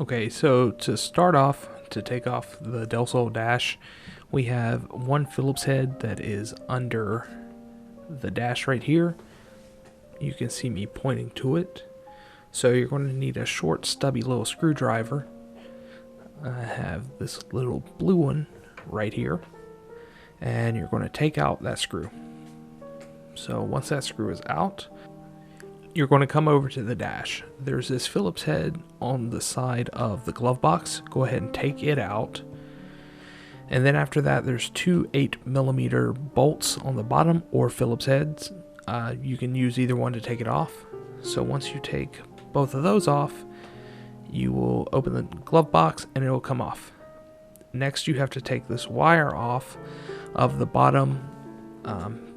Okay, so to start off, to take off the Del Sol dash, we have one Phillips head that is under the dash right here. You can see me pointing to it. So you're going to need a short, stubby little screwdriver. I have this little blue one right here. And you're going to take out that screw. So once that screw is out, you're going to come over to the dash. There's this Phillips head on the side of the glove box. Go ahead and take it out. And then after that, there's two 8mm bolts on the bottom, or Phillips heads. You can use either one to take it off. So once you take both of those off, you will open the glove box and it will come off. Next, you have to take this wire off of the bottom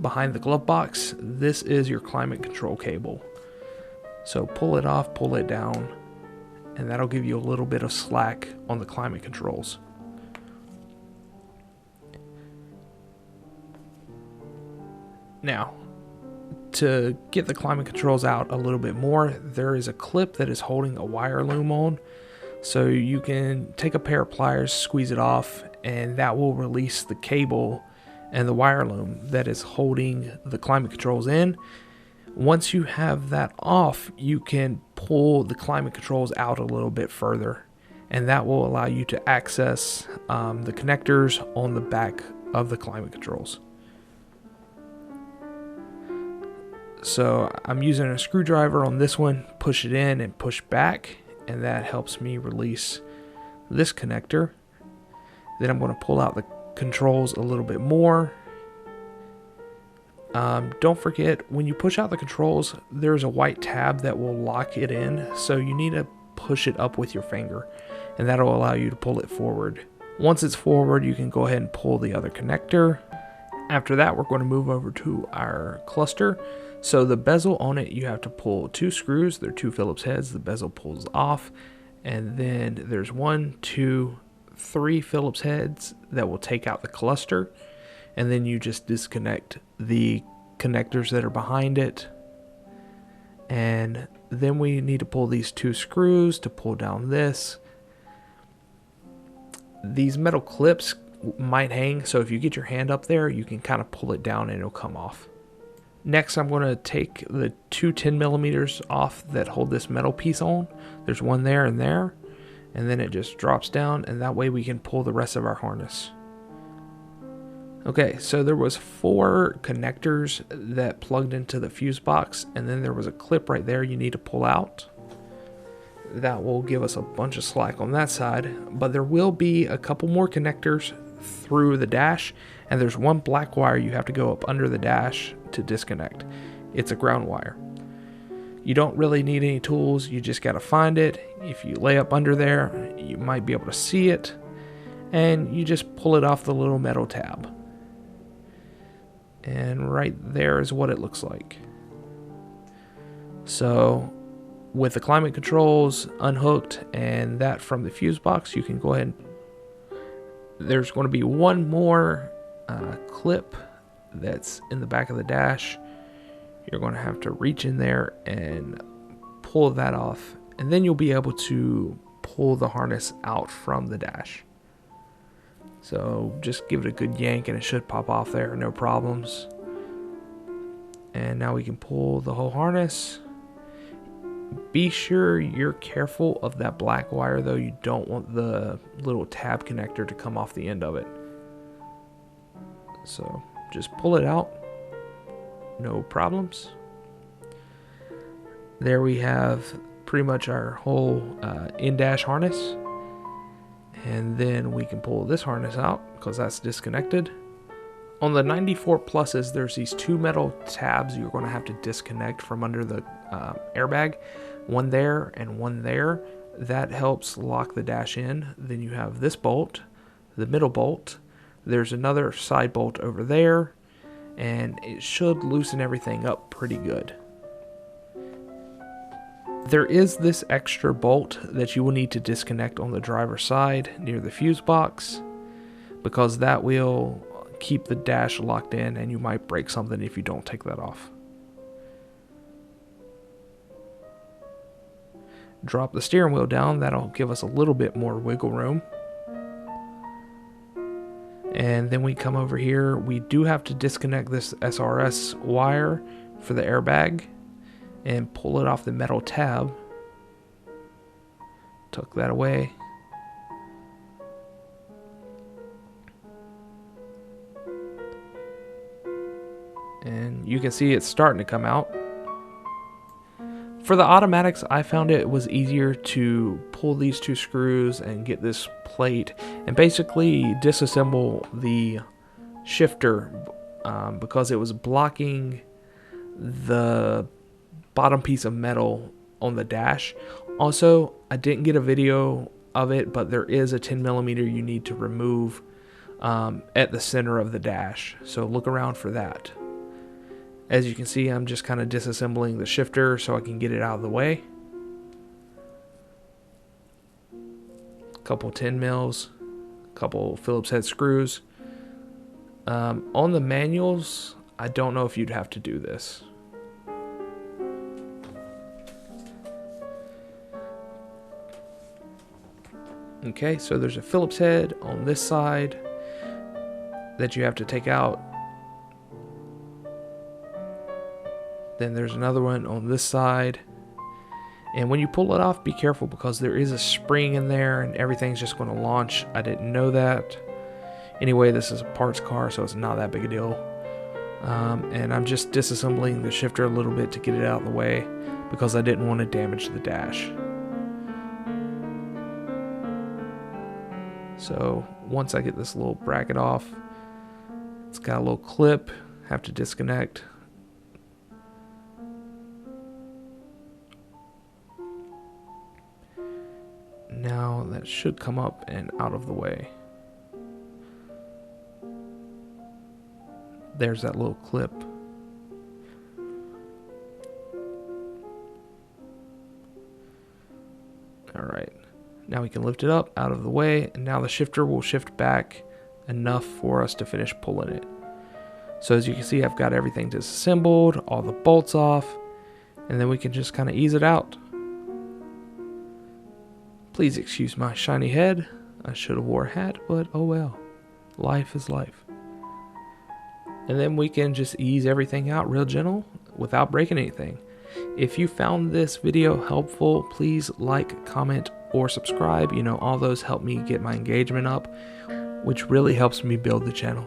behind the glove box. This is your climate control cable. So pull it off, pull it down, and that'll give you a little bit of slack on the climate controls. Now, to get the climate controls out a little bit more, there is a clip that is holding a wire loom on. So you can take a pair of pliers, squeeze it off, and that will release the cable and the wire loom that is holding the climate controls in. Once you have that off, you can pull the climate controls out a little bit further, and that will allow you to access the connectors on the back of the climate controls. So I'm using a screwdriver on this one, push it in and push back, and that helps me release this connector. Then I'm going to pull out the controls a little bit more. Don't forget, when you push out the controls, there's a white tab that will lock it in, so you need to push it up with your finger, and that'll allow you to pull it forward. Once it's forward, you can go ahead and pull the other connector. After that, we're going to move over to our cluster. So the bezel on it, you have to pull two screws. They're two Phillips heads. The bezel pulls off, and then there's 1, 2, 3 Phillips heads that will take out the cluster, and then you just disconnect the connectors that are behind it. And then we need to pull these two screws to pull down this. These metal clips might hang, so if you get your hand up there, you can kind of pull it down and it'll come off. Next, I'm going to take the two 10mm off that hold this metal piece on. There's one there, and then it just drops down, and that way we can pull the rest of our harness. Okay, so there was 4 connectors that plugged into the fuse box, and then there was a clip right there you need to pull out. That will give us a bunch of slack on that side, but there will be a couple more connectors through the dash, and there's one black wire you have to go up under the dash to disconnect. It's a ground wire. You don't really need any tools, you just gotta find it. If you lay up under there, you might be able to see it, and you just pull it off the little metal tab. And right there is what it looks like. So with the climate controls unhooked and that from the fuse box, you can go ahead and there's going to be one more clip that's in the back of the dash. You're going to have to reach in there and pull that off, and then you'll be able to pull the harness out from the dash. So just give it a good yank and it should pop off there, no problems. And now we can pull the whole harness. Be sure you're careful of that black wire though. You don't want the little tab connector to come off the end of it. So just pull it out, no problems. There we have pretty much our whole in-dash harness. And then we can pull this harness out because that's disconnected. On the 94 pluses, there's these 2 metal tabs you're going to have to disconnect from under the airbag. One there and one there. That helps lock the dash in. Then you have this bolt, the middle bolt. There's another side bolt over there, and it should loosen everything up pretty good. There is this extra bolt that you will need to disconnect on the driver's side near the fuse box, because that will keep the dash locked in and you might break something if you don't take that off. drop the steering wheel down. That'll give us a little bit more wiggle room. And then we come over here. We do have to disconnect this SRS wire for the airbag and pull it off the metal tab. Tuck that away. And you can see it's starting to come out. For the automatics, I found it was easier to pull these two screws and get this plate and basically disassemble the shifter because it was blocking the bottom piece of metal on the dash. Also, I didn't get a video of it, but there is a 10mm you need to remove at the center of the dash, so look around for that. As you can see, I'm just kind of disassembling the shifter so I can get it out of the way. A couple 10mm, a couple Phillips head screws. On the manuals, I don't know if you'd have to do this. Okay, so there's a Phillips head on this side that you have to take out. Then there's another one on this side. And when you pull it off, be careful because there is a spring in there and everything's just going to launch. I didn't know that. Anyway, this is a parts car, so it's not that big a deal. And I'm just disassembling the shifter a little bit to get it out of the way because I didn't want to damage the dash. So once I get this little bracket off, it's got a little clip, have to disconnect. Now that should come up and out of the way. There's that little clip. Alright, now we can lift it up out of the way, and now the shifter will shift back enough for us to finish pulling it. So as you can see, I've got everything disassembled, all the bolts off, and then we can just kind of ease it out. Please excuse my shiny head. I should have wore a hat, but oh well. Life is life. And then we can just ease everything out real gentle without breaking anything. If you found this video helpful, please like, comment, or subscribe. You know, all those help me get my engagement up, which really helps me build the channel.